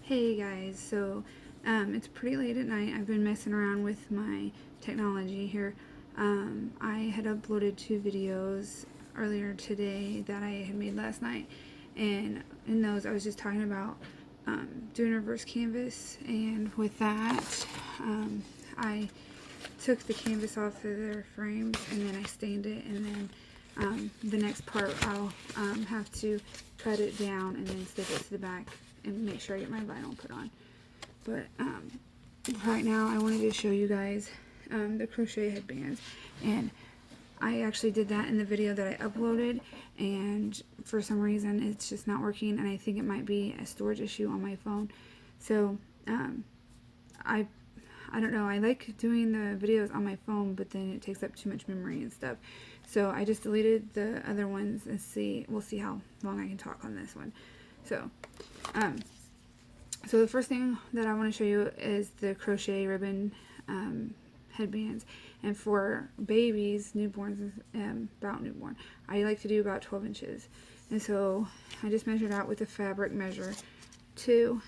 Hey guys, so it's pretty late at night. I've been messing around with my technology here. I had uploaded 2 videos earlier today that I had made last night, and in those I was just talking about doing reverse canvas, and with that I took the canvas off of their frames and then I stained it, and then the next part I'll have to cut it down and then stick it to the back and make sure I get my vinyl put on. But right now I wanted to show you guys the crochet headbands, and I actually did that in the video that I uploaded, and for some reason it's just not working, and I think it might be a storage issue on my phone. So I don't know, I like doing the videos on my phone, but then it takes up too much memory and stuff. So I just deleted the other ones and we'll see how long I can talk on this one. So the first thing that I want to show you is the crochet ribbon headbands. And for babies, newborns, about newborn, I like to do about 12 inches. And so I just measured out with a fabric measure to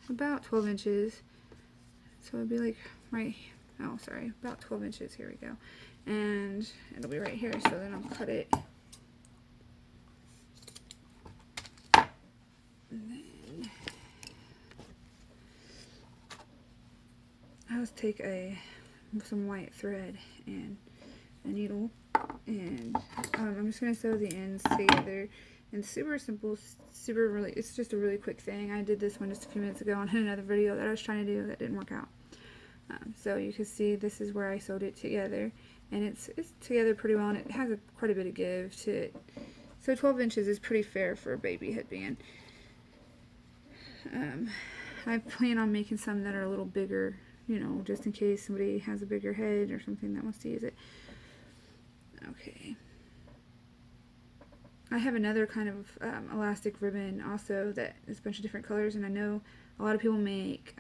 about 12 inches. So it'd be like about 12 inches. Here we go. And it'll be right here, so then I'll cut it. And then I'll just take some white thread and a needle, and I'm just going to sew the ends together. And super simple, it's just a really quick thing. I did this one just a few minutes ago on another video that I was trying to do that didn't work out. So you can see this is where I sewed it together, and it's together pretty well, and it has quite a bit of give to it. So 12 inches is pretty fair for a baby headband. I plan on making some that are a little bigger, you know, just in case somebody has a bigger head or something that wants to use it. Okay. I have another kind of elastic ribbon also that is a bunch of different colors, and I know a lot of people make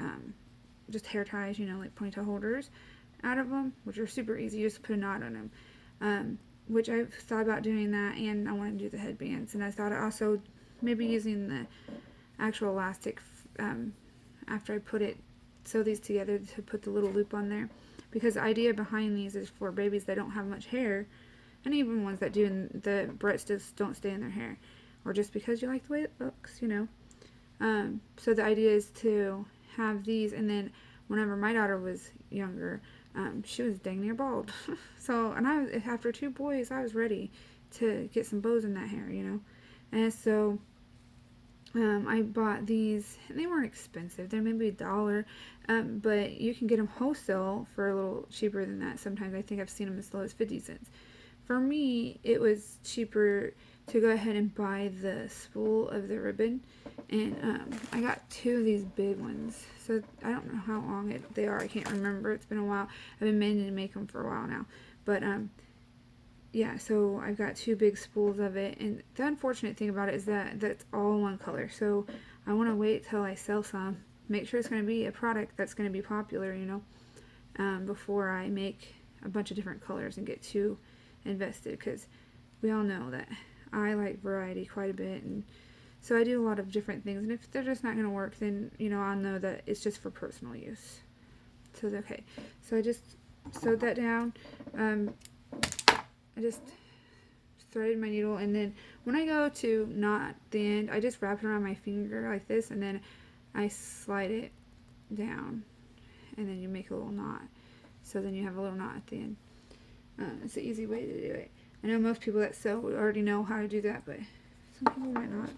just hair ties, you know, like ponytail holders out of them, which are super easy. You just put a knot on them, which I've thought about doing that, and I want to do the headbands. And I thought also maybe using the actual elastic after I sew these together to put the little loop on there, because the idea behind these is for babies that don't have much hair, and even ones that do, and the barrettes just don't stay in their hair, or just because you like the way it looks, you know. So the idea is to have these, and then whenever my daughter was younger, she was dang near bald. So, and after 2 boys, I was ready to get some bows in that hair, you know. And so I bought these, and they weren't expensive. They're maybe $1, but you can get them wholesale for a little cheaper than that. Sometimes I think I've seen them as low as 50 cents. For me, it was cheaper to go ahead and buy the spool of the ribbon, and I got 2 of these big ones. So I don't know how long they are. I can't remember. It's been a while. I've been meaning to make them for a while now. But yeah, so I've got 2 big spools of it, and the unfortunate thing about it is that that's all one color. So I want to wait till I sell some, make sure it's going to be a product that's going to be popular, you know, before I make a bunch of different colors and get too invested, because we all know that I like variety quite a bit, and so I do a lot of different things, and if they're just not going to work, then, you know, I'll know that it's just for personal use. So okay, so I just sewed that down. I just threaded my needle, and then when I go to knot the end, I just wrap it around my finger like this, and then I slide it down, and then you make a little knot. So then you have a little knot at the end. It's an easy way to do it. I know most people that sew already know how to do that, but some people might not.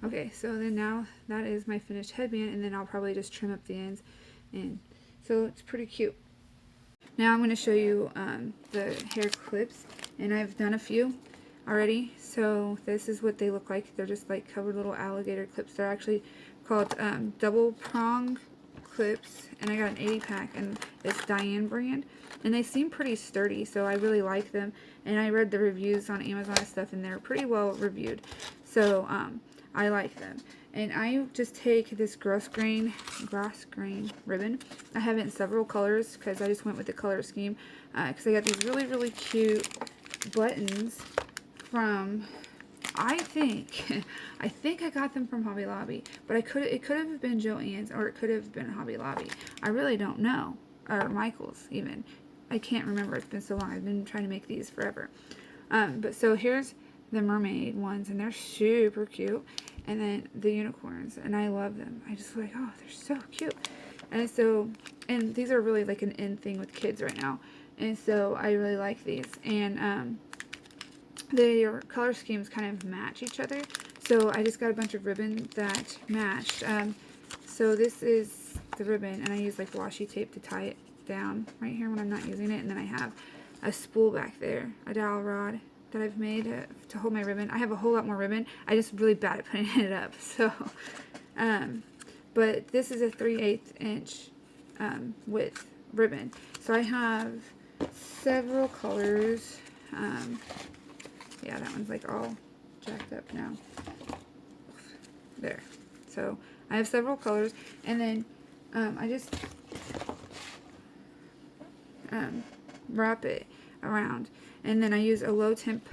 Okay, so then now that is my finished headband, and then I'll probably just trim up the ends, and so it's pretty cute. Now I'm going to show you the hair clips, and I've done a few already. So this is what they look like. They're just like covered little alligator clips. They're actually called double prong clips, and I got an 80 pack, and it's Diane brand, and they seem pretty sturdy, so I really like them. And I read the reviews on Amazon and stuff, and they're pretty well reviewed, so I like them. And I just take this grass grain ribbon. I have it in several colors because I just went with the color scheme, because I got these really cute buttons from I think, I think I got them from Hobby Lobby, but it could have been Joann's, or it could have been Hobby Lobby. I really don't know, or Michael's even. I can't remember. It's been so long. I've been trying to make these forever. But so here's the mermaid ones, and they're super cute. And then the unicorns, and I love them. I just like, oh, they're so cute. And so, and these are really like an in thing with kids right now. And so I really like these. And their color schemes kind of match each other. So I just got a bunch of ribbon that matched. So this is the ribbon, and I use like washi tape to tie it down right here when I'm not using it. And then I have a spool back there, a dowel rod that I've made to hold my ribbon. I have a whole lot more ribbon. I just really bad at putting it up. So, but this is a 3/8 inch width ribbon. So I have several colors. Yeah, that one's like all jacked up now. There. So I have several colors, and then I just wrap it around, and then I use a low temp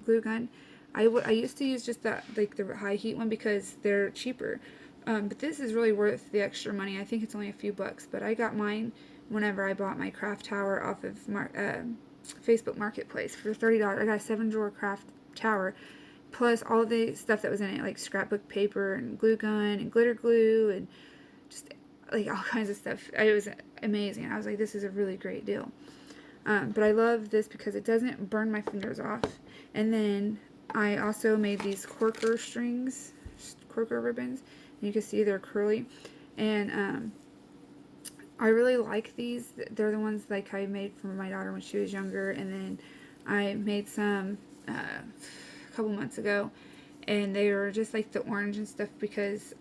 glue gun. I used to use just that, like the high heat one, because they're cheaper, but this is really worth the extra money. I think it's only a few bucks, but I got mine whenever I bought my craft tower off of Facebook Marketplace for $30. I got a 7-drawer craft tower, plus all the stuff that was in it, like scrapbook paper and glue gun and glitter glue and just like all kinds of stuff. It was amazing. I was like, this is a really great deal. But I love this because it doesn't burn my fingers off. And then I also made these corker strings, corker ribbons. And you can see they're curly. And I really like these. They're the ones like I made for my daughter when she was younger. And then I made some a couple months ago. And they were just like the orange and stuff because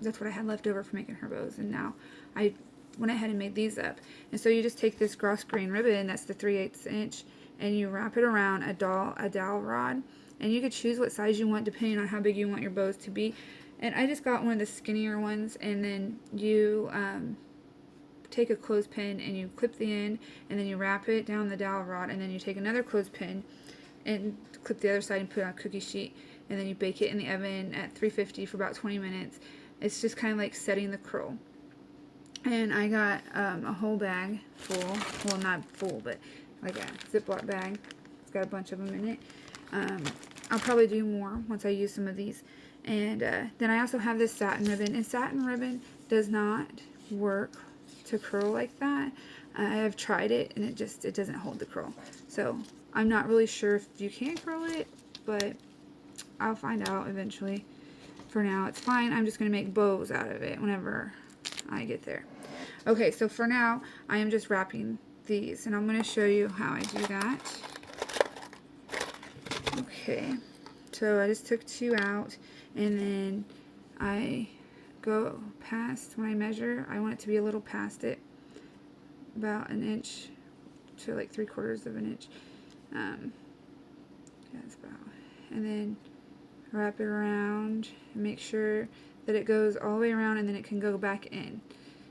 that's what I had left over for making her bows. And now I went ahead and made these up. And so you just take this gross grain ribbon, that's the 3/8 inch, and you wrap it around a dowel rod. And you could choose what size you want depending on how big you want your bows to be. And I just got one of the skinnier ones, and then you take a clothespin and you clip the end, and then you wrap it down the dowel rod, and then you take another clothespin and clip the other side and put it on a cookie sheet, and then you bake it in the oven at 350 for about 20 minutes. It's just kind of like setting the curl. And I got a whole bag full, well not full, but like a Ziploc bag. It's got a bunch of them in it. I'll probably do more once I use some of these. And then I also have this satin ribbon, and satin ribbon does not work to curl like that. I have tried it, and it doesn't hold the curl. So I'm not really sure if you can curl it, but I'll find out eventually. For now, it's fine. I'm just going to make bows out of it whenever I get there. Okay, so for now, I am just wrapping these, and I'm going to show you how I do that. Okay, so I just took 2 out, and then I go past, when I measure, I want it to be a little past it, about 1 inch to like 3/4 of an inch. Yeah, that's about, and then wrap it around and make sure that it goes all the way around, and then it can go back in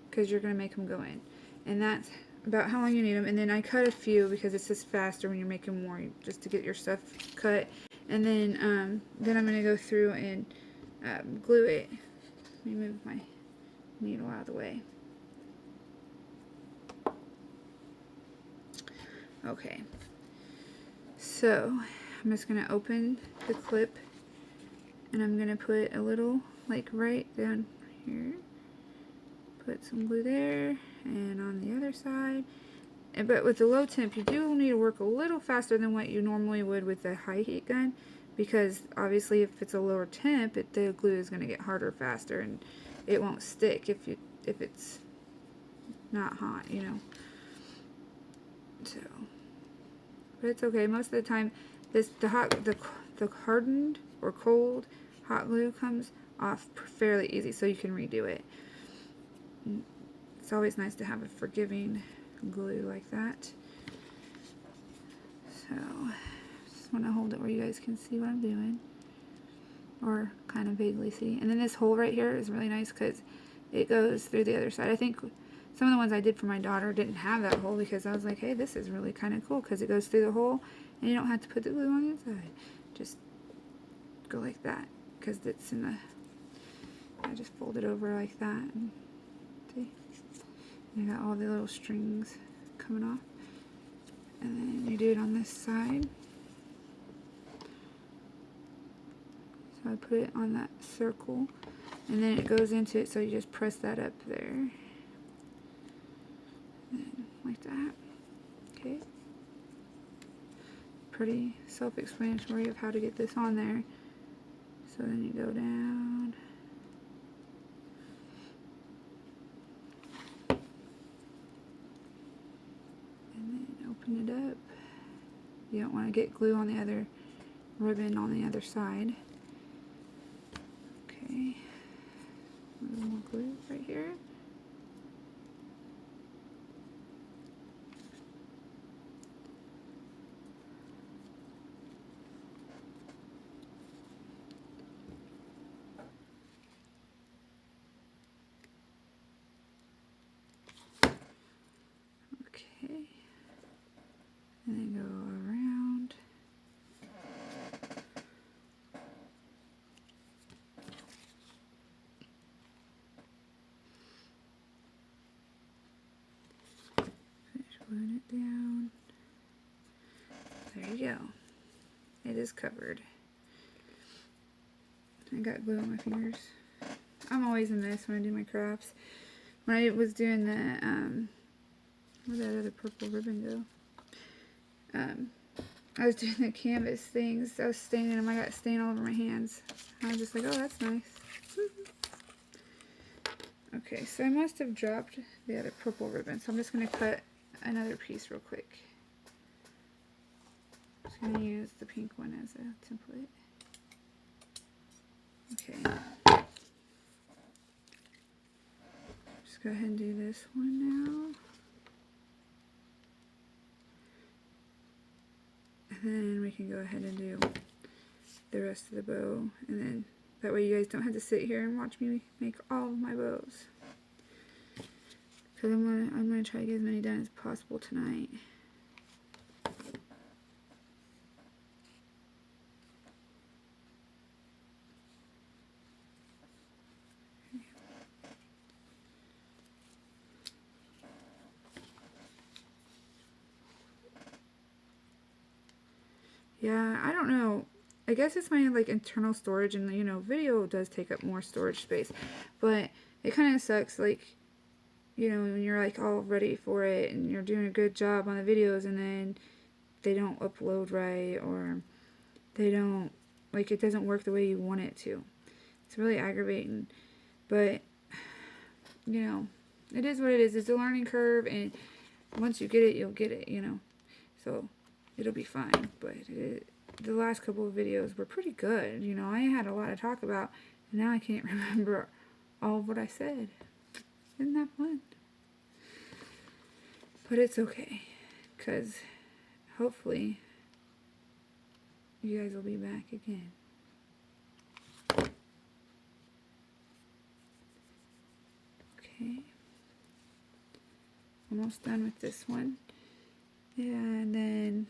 because you're going to make them go in. And that's about how long you need them. And then I cut a few because it's just faster when you're making more, just to get your stuff cut. And then I'm going to go through and glue it. Let me move my needle out of the way. Okay, so I'm just going to open the clip, and I'm going to put a little, like right down here, put some glue there, and on the other side. But with the low temp, you do need to work a little faster than what you normally would with the high heat gun, because obviously if it's a lower temp, the glue is going to get harder faster, and it won't stick if it's not hot, you know. So, but it's okay. Most of the time, the hardened or cold hot glue comes off fairly easy, so you can redo it. It's always nice to have a forgiving glue like that. So just want to hold it where you guys can see what I'm doing, or kind of vaguely see. And then this hole right here is really nice because it goes through the other side. I think some of the ones I did for my daughter didn't have that hole, because I was like, hey, this is really kind of cool because it goes through the hole and you don't have to put the glue on the inside. Just go like that because it's in the, I just fold it over like that, and see, you got all the little strings coming off, and then you do it on this side. So I put it on that circle, and then it goes into it, so you just press that up there, and like that. Okay. Pretty self-explanatory of how to get this on there. So then you go down. And then open it up. You don't want to get glue on the other ribbon on the other side. Okay. A little more glue right here. And then go around. Finish gluing it down. There you go. It is covered. I got glue on my fingers. I'm always a mess when I do my crafts. When I was doing the, where'd that other purple ribbon go? I was doing the canvas things. I was staining them. I got stain all over my hands. I was just like, oh, that's nice. Okay, so I must have dropped the other purple ribbon. So I'm just going to cut another piece real quick. I'm just going to use the pink one as a template. Okay. Just go ahead and do this one now. And then we can go ahead and do the rest of the bow, and then that way you guys don't have to sit here and watch me make all of my bows. Because I'm gonna try to get as many done as possible tonight. Yeah, I don't know. I guess it's my like internal storage, and you know, video does take up more storage space, but it kind of sucks, like, you know, when you're like all ready for it and you're doing a good job on the videos and then they don't upload right, or they don't, like, it doesn't work the way you want it to. It's really aggravating, but you know, it is what it is. It's a learning curve, and once you get it, you'll get it, you know, so it'll be fine. But the last couple of videos were pretty good. You know, I had a lot to talk about, and now I can't remember all of what I said. Isn't that fun? But it's okay, because hopefully you guys will be back again. Okay. Almost done with this one. And then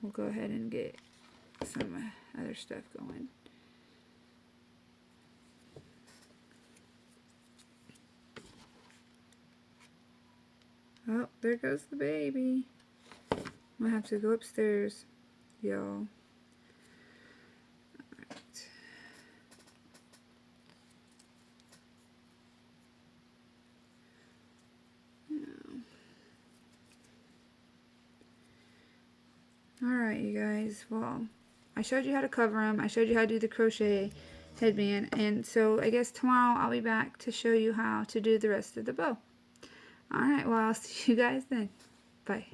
we'll go ahead and get some other stuff going. Oh, there goes the baby. I'm gonna have to go upstairs, y'all. Alright. Alright, you guys. Well, I showed you how to cover them. I showed you how to do the crochet headband. And so I guess tomorrow I'll be back to show you how to do the rest of the bow. Alright, well, I'll see you guys then. Bye.